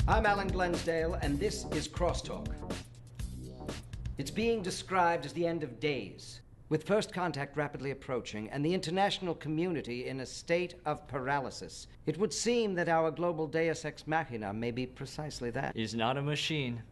I'm Alan Glensdale, and this is Crosstalk. It's being described as the end of days, with first contact rapidly approaching and the international community in a state of paralysis. It would seem that our global deus ex machina may be precisely that. He's not a machine.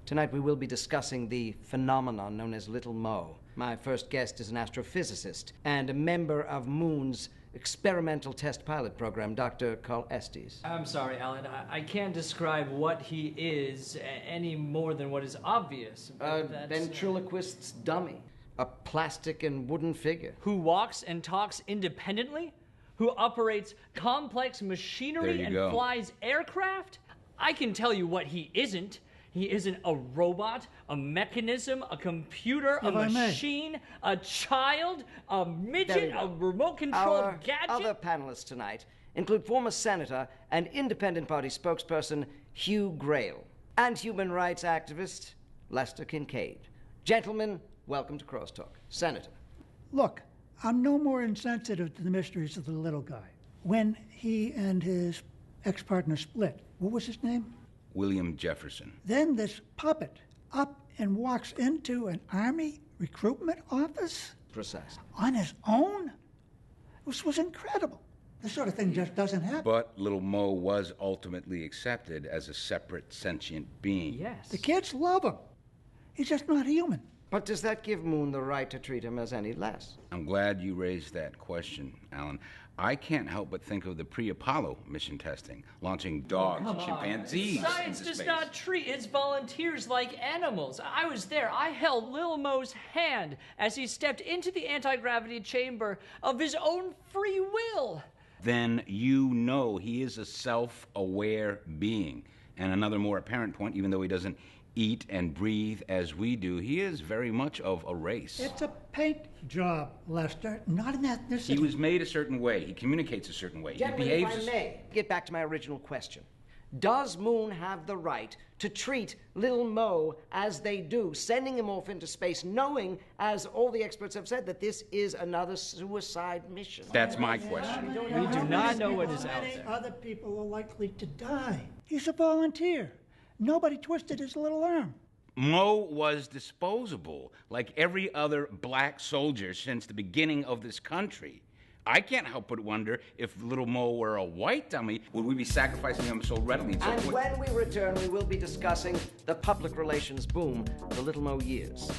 Tonight we will be discussing the phenomenon known as Little Mo. My first guest is an astrophysicist and a member of Moon's experimental test pilot program, Dr. Carl Estes. I'm sorry, Alan. I can't describe what he is any more than what is obvious. A ventriloquist's dummy. A plastic and wooden figure. Who walks and talks independently? Who operates complex machinery and flies aircraft? I can tell you what he isn't. He isn't a robot, a mechanism, a computer, a machine, a child, a midget, a remote-controlled gadget. Our other panelists tonight include former senator and independent party spokesperson Hugh Grale and human rights activist Lester Kincaide. Gentlemen, welcome to Crosstalk. Senator. Look, I'm no more insensitive to the mysteries of the little guy. When he and his ex-partner split, what was his name? William Jefferson. Then this puppet up and walks into an army recruitment office? Precisely. On his own? This was incredible. This sort of thing just doesn't happen. But Little Mo was ultimately accepted as a separate sentient being. Yes. The kids love him. He's just not human. But does that give Moon the right to treat him as any less? I'm glad you raised that question, Alan. I can't help but think of the pre-Apollo mission testing, launching dogs and chimpanzees Science into does space. not treat its volunteers like animals. I was there. I held Lil Mo's hand as he stepped into the anti-gravity chamber of his own free will. Then you know he is a self-aware being. And another more apparent point, even though he doesn't eat and breathe as we do, he is very much of a race. It's a paint job, Lester. Not in that... He was made a certain way. He communicates a certain way. Gentlemen, he behaves if I may get back to my original question. Does Moon have the right to treat Little Mo as they do, sending him off into space, knowing, as all the experts have said, that this is another suicide mission? That's my question. We do not know what is out Many there. other people are likely to die. He's a volunteer. Nobody twisted his little arm. Mo was disposable, like every other black soldier since the beginning of this country. I can't help but wonder if Little Mo were a white dummy, would we be sacrificing him so readily? And when we return, we will be discussing the public relations boom, the Little Mo years.